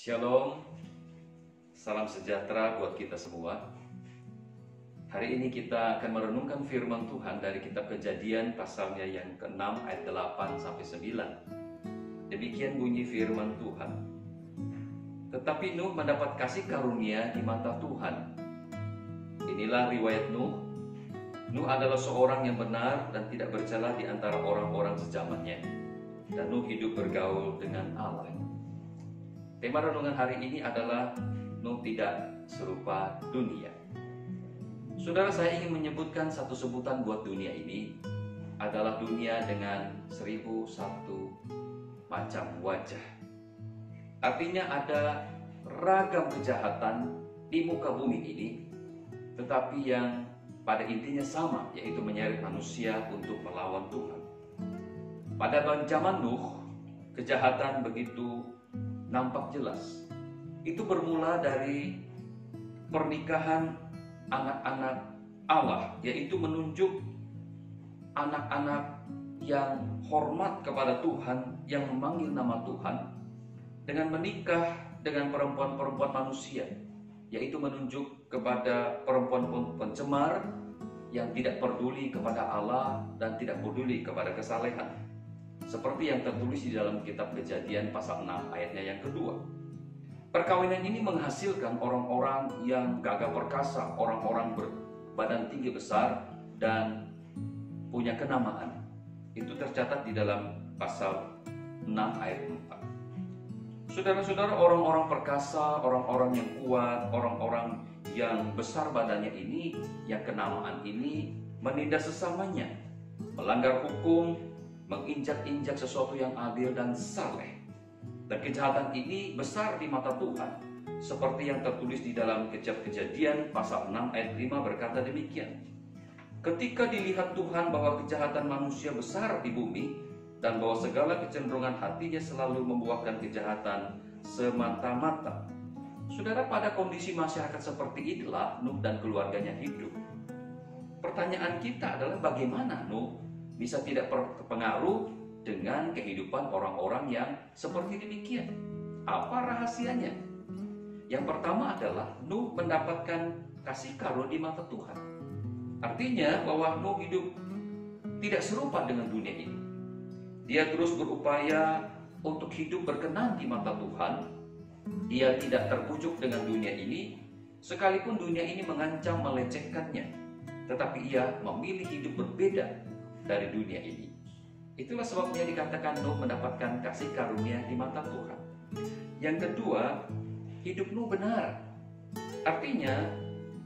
Shalom, salam sejahtera buat kita semua. Hari ini kita akan merenungkan firman Tuhan dari kitab Kejadian pasalnya yang ke-6 ayat 8 sampai 9. Demikian bunyi firman Tuhan. Tetapi Nuh mendapat kasih karunia di mata Tuhan. Inilah riwayat Nuh. Nuh adalah seorang yang benar dan tidak bercela di antara orang-orang sezamannya. Dan Nuh hidup bergaul dengan Allah. Tema renungan hari ini adalah Nuh tidak serupa dunia. Saudara, saya ingin menyebutkan satu sebutan buat dunia ini adalah dunia dengan 1001 macam wajah. Artinya ada ragam kejahatan di muka bumi ini, tetapi yang pada intinya sama, yaitu menyeret manusia untuk melawan Tuhan. Pada zaman Nuh, kejahatan begitu nampak jelas. Itu bermula dari pernikahan anak-anak Allah, yaitu menunjuk anak-anak yang hormat kepada Tuhan, yang memanggil nama Tuhan, dengan menikah dengan perempuan-perempuan manusia, yaitu menunjuk kepada perempuan pencemar yang tidak peduli kepada Allah dan tidak peduli kepada kesalehan. Seperti yang tertulis di dalam kitab Kejadian pasal 6 ayatnya yang kedua. Perkawinan ini menghasilkan orang-orang yang gagah perkasa, orang-orang berbadan tinggi besar dan punya kenamaan. Itu tercatat di dalam pasal 6 ayat 4. Saudara-saudara, orang-orang perkasa, orang-orang yang kuat, orang-orang yang besar badannya ini, yang kenamaan ini, menindas sesamanya, melanggar hukum, menginjak-injak sesuatu yang adil dan saleh. Dan kejahatan ini besar di mata Tuhan, seperti yang tertulis di dalam kitab Kejadian pasal 6 ayat 5 berkata demikian. Ketika dilihat Tuhan bahwa kejahatan manusia besar di bumi, dan bahwa segala kecenderungan hatinya selalu membuahkan kejahatan semata-mata. Saudara, pada kondisi masyarakat seperti inilah Nuh dan keluarganya hidup. Pertanyaan kita adalah bagaimana Nuh bisa tidak terpengaruh dengan kehidupan orang-orang yang seperti demikian? Apa rahasianya? Yang pertama adalah Nuh mendapatkan kasih karunia di mata Tuhan. Artinya bahwa Nuh hidup tidak serupa dengan dunia ini. Dia terus berupaya untuk hidup berkenan di mata Tuhan. Dia tidak terpujuk dengan dunia ini, sekalipun dunia ini mengancam melecehkannya. Tetapi ia memilih hidup berbeda dari dunia ini. Itulah sebabnya dikatakan Nuh mendapatkan kasih karunia di mata Tuhan. Yang kedua, hidup Nuh benar. Artinya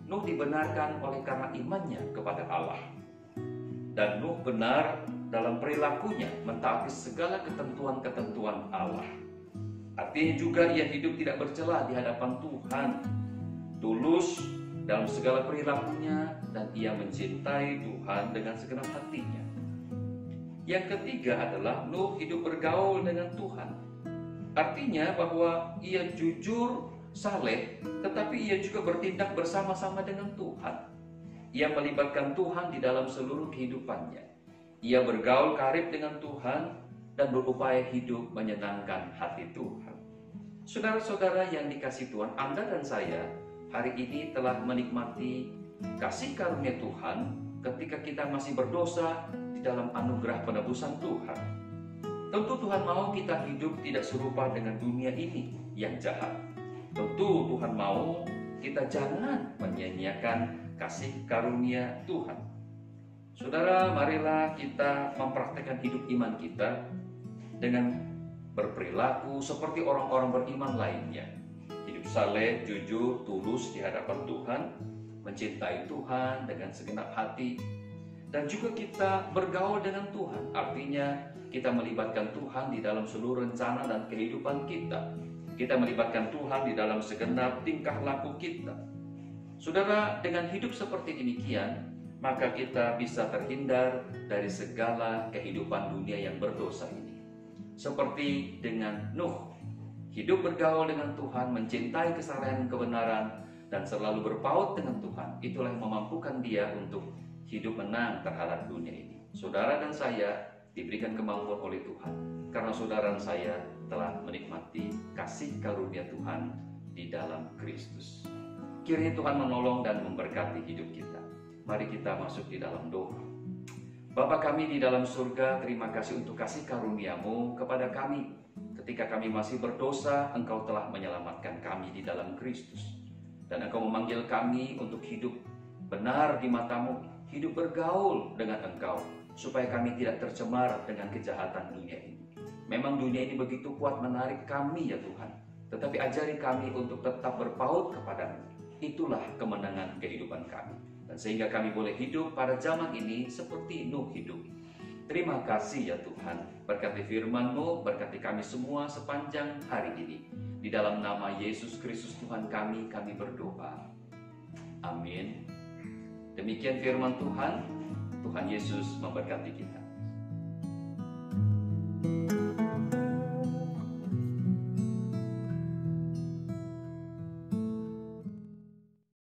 Nuh dibenarkan oleh karena imannya kepada Allah. Dan Nuh benar dalam perilakunya, mentaati segala ketentuan-ketentuan Allah. Artinya juga ia hidup tidak bercela di hadapan Tuhan, tulus dalam segala perilakunya, dan ia mencintai Tuhan dengan segenap hatinya. Yang ketiga adalah Nuh hidup bergaul dengan Tuhan. Artinya bahwa ia jujur, saleh, tetapi ia juga bertindak bersama-sama dengan Tuhan. Ia melibatkan Tuhan di dalam seluruh kehidupannya. Ia bergaul karib dengan Tuhan dan berupaya hidup menyenangkan hati Tuhan. Saudara-saudara yang dikasihi Tuhan, Anda dan saya hari ini telah menikmati kasih karunia Tuhan ketika kita masih berdosa di dalam anugerah penebusan Tuhan. Tentu Tuhan mau kita hidup tidak serupa dengan dunia ini yang jahat. Tentu Tuhan mau kita jangan menyia-nyiakan kasih karunia Tuhan. Saudara, marilah kita mempraktekkan hidup iman kita dengan berperilaku seperti orang-orang beriman lainnya. Hidup saleh, jujur, tulus di hadapan Tuhan, mencintai Tuhan dengan segenap hati, dan juga kita bergaul dengan Tuhan. Artinya kita melibatkan Tuhan di dalam seluruh rencana dan kehidupan kita. Kita melibatkan Tuhan di dalam segenap tingkah laku kita. Saudara, dengan hidup seperti demikian, maka kita bisa terhindar dari segala kehidupan dunia yang berdosa ini. Seperti dengan Nuh, hidup bergaul dengan Tuhan, mencintai kesalehan dan kebenaran, dan selalu berpaut dengan Tuhan. Itulah yang memampukan dia untuk hidup menang terhadap dunia ini. Saudara dan saya diberikan kemampuan oleh Tuhan, karena saudara dan saya telah menikmati menikmati kasih karunia Tuhan di dalam Kristus. Kiranya Tuhan menolong dan memberkati hidup kita. Mari kita masuk di dalam doa. Bapa kami di dalam surga, terima kasih untuk kasih karunia-Mu kepada kami. Ketika kami masih berdosa, Engkau telah menyelamatkan kami di dalam Kristus. Dan Engkau memanggil kami untuk hidup benar di mata-Mu, hidup bergaul dengan Engkau, supaya kami tidak tercemar dengan kejahatan dunia ini. Memang dunia ini begitu kuat menarik kami ya Tuhan, tetapi ajari kami untuk tetap berpaut kepadamu. Itulah kemenangan kehidupan kami. Dan sehingga kami boleh hidup pada zaman ini seperti Nuh hidup. Terima kasih ya Tuhan. Berkati firman-Mu, berkati kami semua sepanjang hari ini. Di dalam nama Yesus Kristus Tuhan kami berdoa. Amin. Demikian firman Tuhan. Tuhan Yesus memberkati kita.